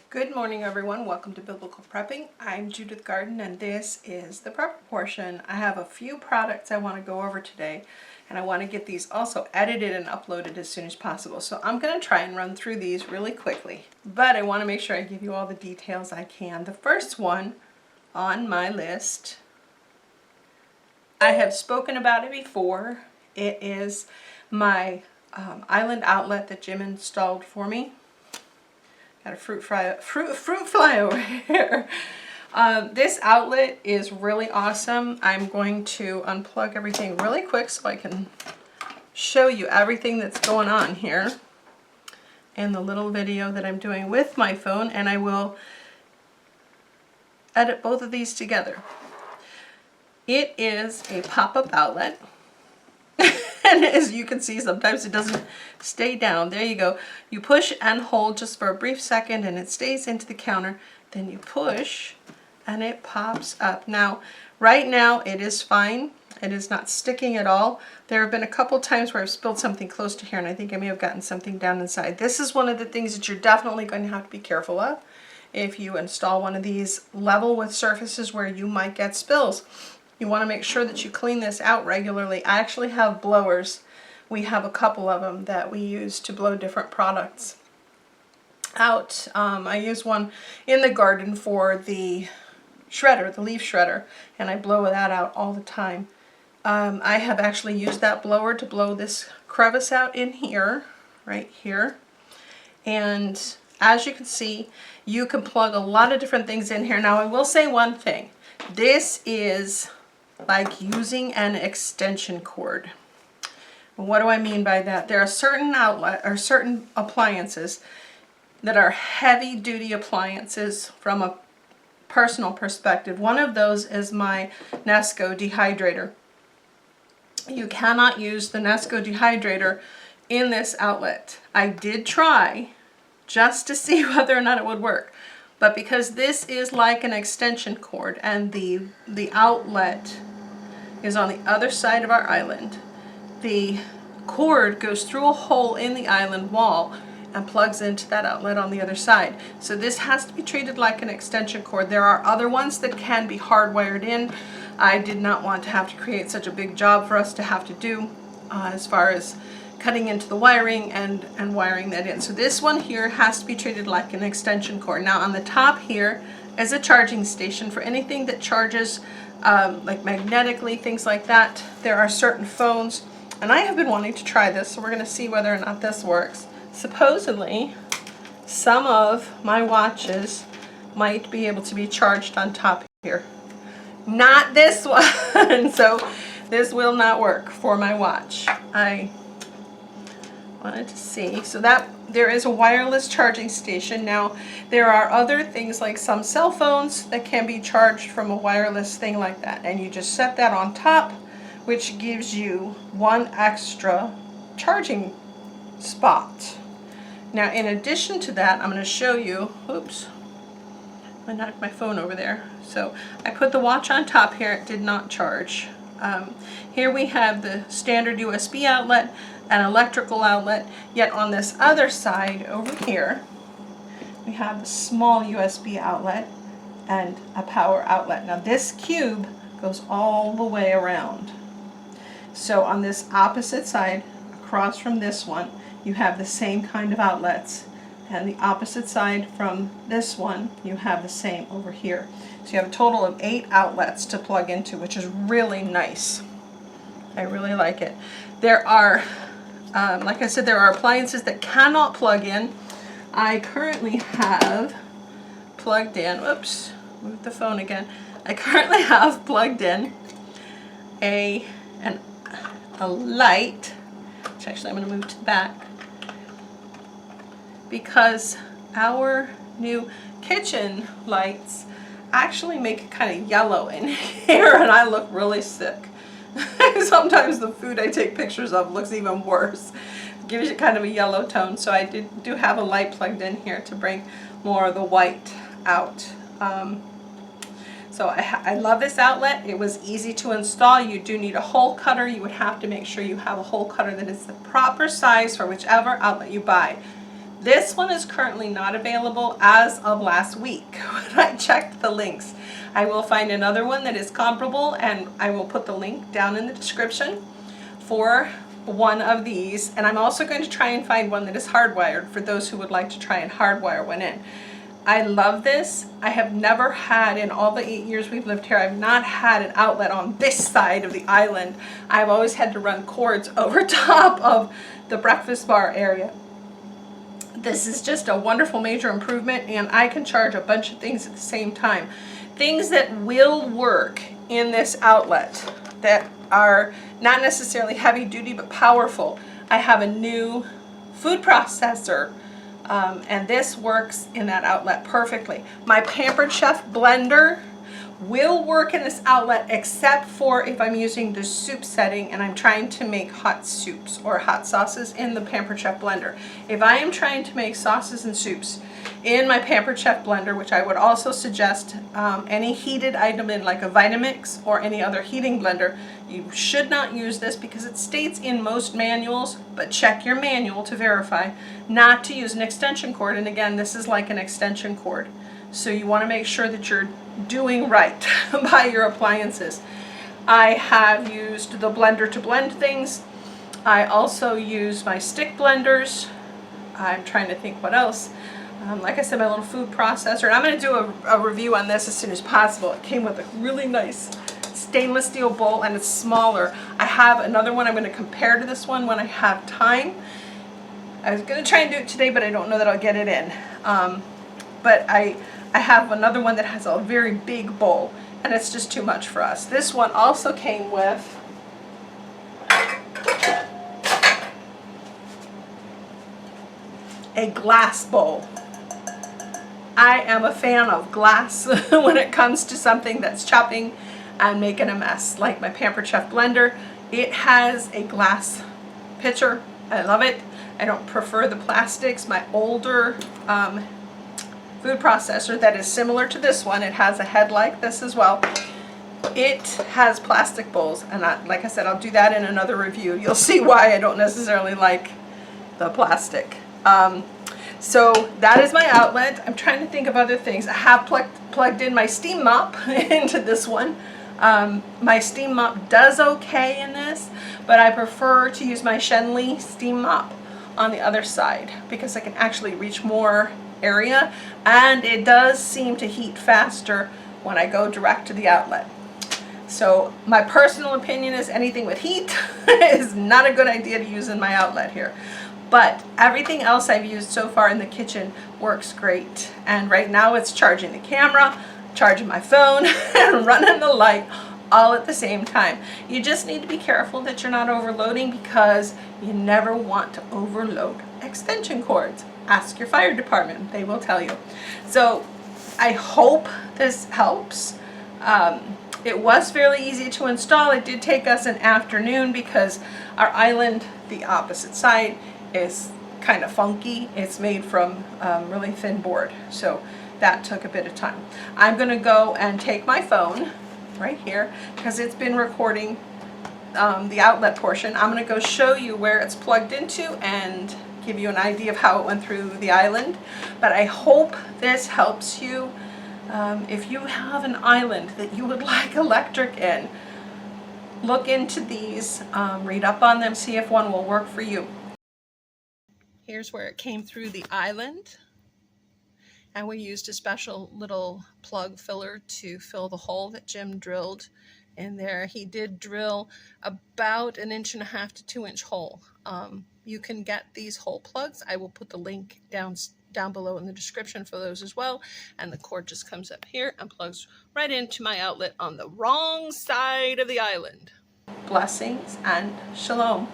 Good morning, everyone. Welcome to Biblical Prepping. I'm Judith Garden, and this is the prep portion. I have a few products I want to go over today, and I want to get these also edited and uploaded as soon as possible. So I'm going to try and run through these really quickly, but I want to make sure I give you all the details I can. The first one on my list, I have spoken about it before. It is my island outlet that Jim installed for me. Got a fruit fly over here. This outlet is really awesome. I'm going to unplug everything really quick so I can show you everything that's going on here in the little video that I'm doing with my phone, and I will edit both of these together. It is a pop-up outlet. And as you can see, sometimes it doesn't stay down. There you go. You push and hold just for a brief second and it stays into the counter. Then you push and it pops up. Now, right now it is fine. It is not sticking at all. There have been a couple times where I've spilled something close to here and I think I may have gotten something down inside. This is one of the things that you're definitely going to have to be careful of if you install one of these level with surfaces where you might get spills. You want to make sure that you clean this out regularly. I actually have blowers. We have a couple of them that we use to blow different products out. I use one in the garden for the shredder, the leaf shredder, and I blow that out all the time. I have actually used that blower to blow this crevice out in here, right here. And as you can see, you can plug a lot of different things in here. Now I will say one thing. This is like using an extension cord. What do I mean by that? There are certain certain appliances that are heavy duty appliances from a personal perspective. One of those is my Nesco dehydrator. You cannot use the Nesco dehydrator in this outlet. I did try just to see whether or not it would work. But because this is like an extension cord and the outlet is on the other side of our island, the cord goes through a hole in the island wall and plugs into that outlet on the other side. So this has to be treated like an extension cord. There are other ones that can be hardwired in. I did not want to have to create such a big job for us to have to do as far as cutting into the wiring and wiring that in. So this one here has to be treated like an extension cord. Now on the top here is a charging station for anything that charges like magnetically, things like that. There are certain phones, and I have been wanting to try this, so we're going to see whether or not this works. Supposedly, some of my watches might be able to be charged on top here. Not this one, so this will not work for my watch. I wanted to see. So that there is a wireless charging station. Now there are other things like some cell phones that can be charged from a wireless thing like that, and you just set that on top, which gives you one extra charging spot. Now in addition to that, I'm going to show you, oops, I knocked my phone over there. So I put the watch on top here. It did not charge. Here we have the standard USB outlet, an electrical outlet, yet on this other side over here we have a small USB outlet and a power outlet. Now this cube goes all the way around. So on this opposite side, across from this one, you have the same kind of outlets, and the opposite side from this one you have the same over here. So you have a total of 8 outlets to plug into, which is really nice. I really like it. There are, like I said, there are appliances that cannot plug in. I currently have plugged in, whoops, move the phone again. I currently have plugged in a light, which actually I'm going to move to the back, because our new kitchen lights actually make it kind of yellow in here and I look really sick. Sometimes the food I take pictures of looks even worse. It gives you kind of a yellow tone, so I do have a light plugged in here to bring more of the white out. So I love this outlet. It was easy to install. You do need a hole cutter. You would have to make sure you have a hole cutter that is the proper size for whichever outlet you buy. This one is currently not available as of last week when I checked the links. I will find another one that is comparable, and I will put the link down in the description for one of these. And I'm also going to try and find one that is hardwired for those who would like to try and hardwire one in. I love this. I have never had, in all the 8 years we've lived here, I've not had an outlet on this side of the island. I've always had to run cords over top of the breakfast bar area. This is just a wonderful major improvement, and I can charge a bunch of things at the same time. Things that will work in this outlet that are not necessarily heavy duty but powerful. I have a new food processor, and this works in that outlet perfectly. My Pampered Chef blender will work in this outlet, except for if I'm using the soup setting and I'm trying to make hot soups or hot sauces in the Pampered Chef blender. If I am trying to make sauces and soups in my Pampered Chef blender, which I would also suggest any heated item in, like a Vitamix or any other heating blender, you should not use this because it states in most manuals, but check your manual to verify, not to use an extension cord. And again, this is like an extension cord. So you want to make sure that you're doing right by your appliances. I have used the blender to blend things. I also use my stick blenders. I'm trying to think what else. Like I said, my little food processor. And I'm going to do a review on this as soon as possible. It came with a really nice stainless steel bowl, and it's smaller. I have another one I'm going to compare to this one when I have time. I was going to try and do it today, but I don't know that I'll get it in. But I have another one that has a very big bowl, and it's just too much for us. This one also came with a glass bowl. I am a fan of glass when it comes to something that's chopping and making a mess, like my Pampered Chef blender. It has a glass pitcher. I love it. I don't prefer the plastics. My older food processor that is similar to this one, it has a head like this as well. It has plastic bowls, and like I said, I'll do that in another review. You'll see why I don't necessarily like the plastic. So that is my outlet. I'm trying to think of other things. I have plugged in my steam mop into this one. My steam mop does okay in this, but I prefer to use my Shenley steam mop on the other side because I can actually reach more area, and it does seem to heat faster when I go direct to the outlet. So my personal opinion is anything with heat is not a good idea to use in my outlet here. But everything else I've used so far in the kitchen works great. And right now it's charging the camera, charging my phone, and running the light all at the same time. You just need to be careful that you're not overloading, because you never want to overload extension cords. Ask your fire department, they will tell you. So I hope this helps. It was fairly easy to install. It did take us an afternoon because our island, the opposite side, is kind of funky. It's made from really thin board, so that took a bit of time. I'm going to go and take my phone right here because it's been recording the outlet portion. I'm going to go show you where it's plugged into and give you an idea of how it went through the island. But I hope this helps you. If you have an island that you would like electric in, look into these, read up on them, see if one will work for you. Here's where it came through the island, and we used a special little plug filler to fill the hole that Jim drilled in there. He did drill about 1.5 to 2 inch hole. You can get these hole plugs. I will put the link down below in the description for those as well. And the cord just comes up here and plugs right into my outlet on the wrong side of the island. Blessings and shalom.